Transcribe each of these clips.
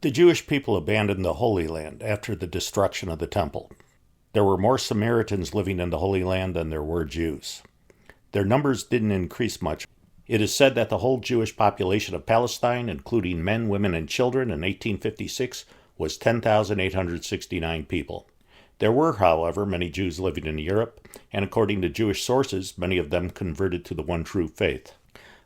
The Jewish people abandoned the Holy Land after the destruction of the Temple. There were more Samaritans living in the Holy Land than there were Jews. Their numbers didn't increase much. It is said that the whole Jewish population of Palestine, including men, women, and children, in 1856 was 10,869 people. There were, however, many Jews living in Europe, and according to Jewish sources, many of them converted to the one true faith.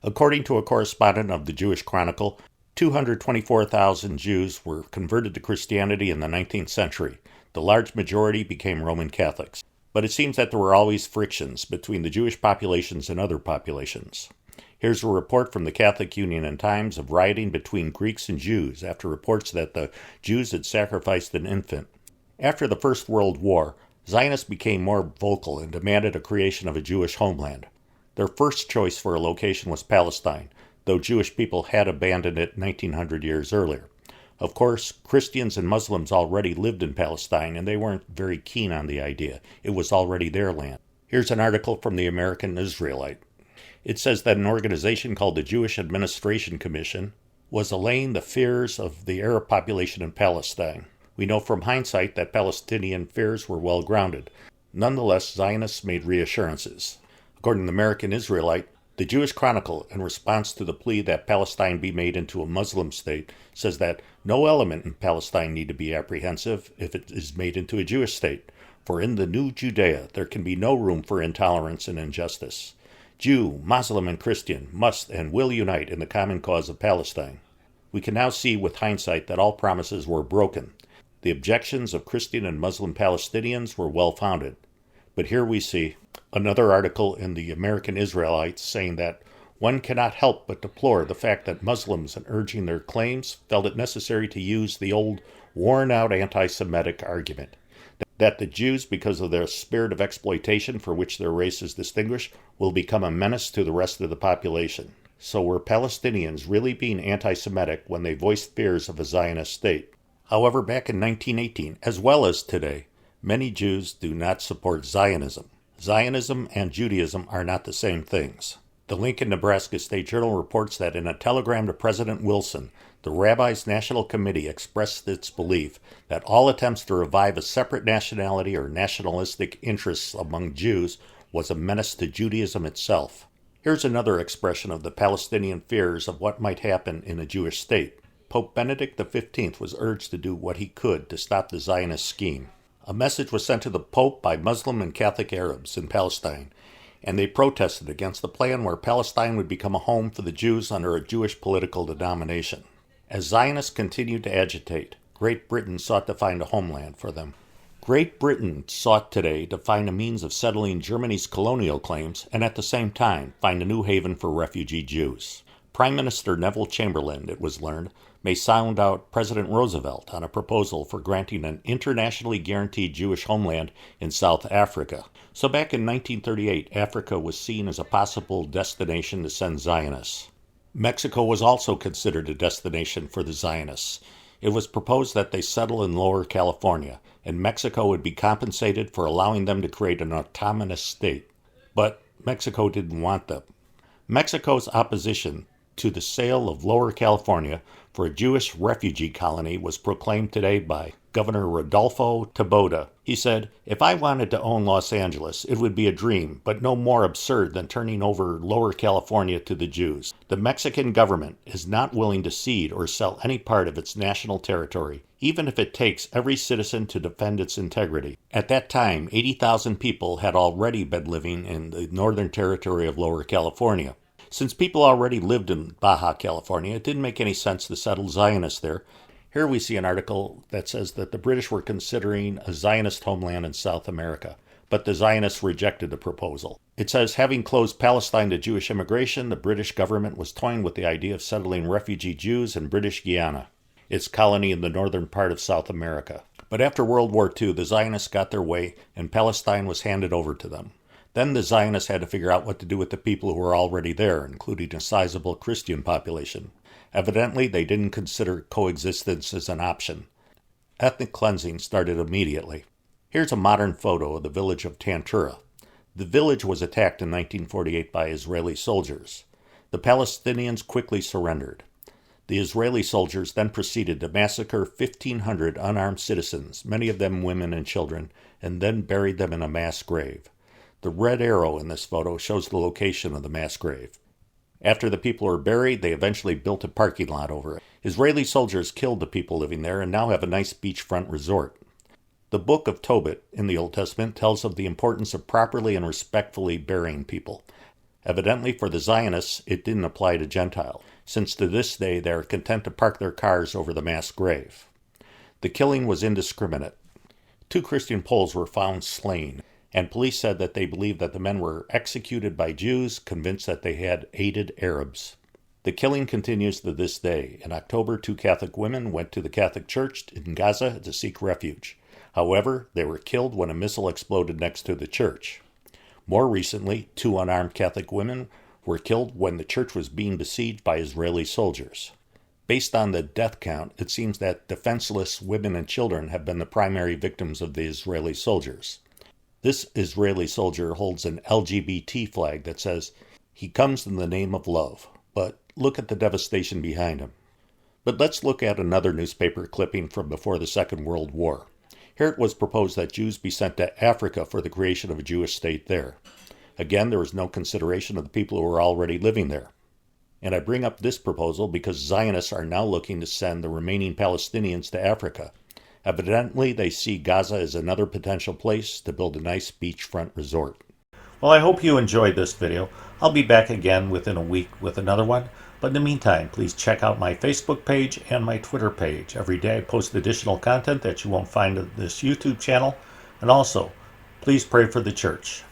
According to a correspondent of the Jewish Chronicle, 224,000 Jews were converted to Christianity in the 19th century. The large majority became Roman Catholics. But it seems that there were always frictions between the Jewish populations and other populations. Here's a report from the Catholic Union and Times of rioting between Greeks and Jews after reports that the Jews had sacrificed an infant. After the First World War, Zionists became more vocal and demanded a creation of a Jewish homeland. Their first choice for a location was Palestine, though Jewish people had abandoned it 1900 years earlier. Of course, Christians and Muslims already lived in Palestine, and they weren't very keen on the idea. It was already their land. Here's an article from the American Israelite. It says that an organization called the Jewish Administration Commission was allaying the fears of the Arab population in Palestine. We know from hindsight that Palestinian fears were well grounded. Nonetheless, Zionists made reassurances. According to the American Israelite, the Jewish Chronicle, in response to the plea that Palestine be made into a Muslim state, says that no element in Palestine need to be apprehensive if it is made into a Jewish state, for in the new Judea there can be no room for intolerance and injustice. Jew, Muslim, and Christian must and will unite in the common cause of Palestine. We can now see with hindsight that all promises were broken. The objections of Christian and Muslim Palestinians were well-founded. But here we see another article in the American Israelites saying that one cannot help but deplore the fact that Muslims, in urging their claims, felt it necessary to use the old, worn-out anti-Semitic argument, that the Jews, because of their spirit of exploitation for which their race is distinguished, will become a menace to the rest of the population. So were Palestinians really being anti-Semitic when they voiced fears of a Zionist state? However, back in 1918, as well as today, many Jews do not support Zionism. Zionism and Judaism are not the same things. The Lincoln, Nebraska State Journal reports that in a telegram to President Wilson, the Rabbis' National Committee expressed its belief that all attempts to revive a separate nationality or nationalistic interests among Jews was a menace to Judaism itself. Here's another expression of the Palestinian fears of what might happen in a Jewish state. Pope Benedict XV was urged to do what he could to stop the Zionist scheme. A message was sent to the Pope by Muslim and Catholic Arabs in Palestine, and they protested against the plan where Palestine would become a home for the Jews under a Jewish political denomination. As Zionists continued to agitate, Great Britain sought to find a homeland for them. Great Britain sought today to find a means of settling Germany's colonial claims and at the same time find a new haven for refugee Jews. Prime Minister Neville Chamberlain, it was learned, may sound out President Roosevelt on a proposal for granting an internationally guaranteed Jewish homeland in South Africa. So back in 1938, Africa was seen as a possible destination to send Zionists. Mexico was also considered a destination for the Zionists. It was proposed that they settle in Lower California, and Mexico would be compensated for allowing them to create an autonomous state. But Mexico didn't want them. Mexico's opposition to the sale of Lower California for a Jewish refugee colony was proclaimed today by Governor Rodolfo Taboada. He said, "If I wanted to own Los Angeles, it would be a dream, but no more absurd than turning over Lower California to the Jews. The Mexican government is not willing to cede or sell any part of its national territory, even if it takes every citizen to defend its integrity." At that time, 80,000 people had already been living in the northern territory of Lower California. Since people already lived in Baja California, it didn't make any sense to settle Zionists there. Here we see an article that says that the British were considering a Zionist homeland in South America, but the Zionists rejected the proposal. It says, having closed Palestine to Jewish immigration, the British government was toying with the idea of settling refugee Jews in British Guiana, its colony in the northern part of South America. But after World War II, the Zionists got their way, and Palestine was handed over to them. Then the Zionists had to figure out what to do with the people who were already there, including a sizable Christian population. Evidently, they didn't consider coexistence as an option. Ethnic cleansing started immediately. Here's a modern photo of the village of Tantura. The village was attacked in 1948 by Israeli soldiers. The Palestinians quickly surrendered. The Israeli soldiers then proceeded to massacre 1,500 unarmed citizens, many of them women and children, and then buried them in a mass grave. The red arrow in this photo shows the location of the mass grave. After the people were buried, they eventually built a parking lot over it. Israeli soldiers killed the people living there and now have a nice beachfront resort. The book of Tobit in the Old Testament tells of the importance of properly and respectfully burying people. Evidently, for the Zionists, it didn't apply to Gentiles, since to this day they are content to park their cars over the mass grave. The killing was indiscriminate. 2 Christian Poles were found slain, and police said that they believed that the men were executed by Jews convinced that they had aided Arabs. The killing continues to this day. In October, 2 Catholic women went to the Catholic Church in Gaza to seek refuge. However, they were killed when a missile exploded next to the church. More recently, 2 unarmed Catholic women were killed when the church was being besieged by Israeli soldiers. Based on the death count, it seems that defenseless women and children have been the primary victims of the Israeli soldiers. This Israeli soldier holds an LGBT flag that says, "He comes in the name of love," but look at the devastation behind him. But let's look at another newspaper clipping from before the Second World War. Here it was proposed that Jews be sent to Africa for the creation of a Jewish state there. Again, there was no consideration of the people who were already living there. And I bring up this proposal because Zionists are now looking to send the remaining Palestinians to Africa. Evidently, they see Gaza as another potential place to build a nice beachfront resort. Well, I hope you enjoyed this video. I'll be back again within a week with another one. But in the meantime, please check out my Facebook page and my Twitter page. Every day I post additional content that you won't find on this YouTube channel. And also, please pray for the church.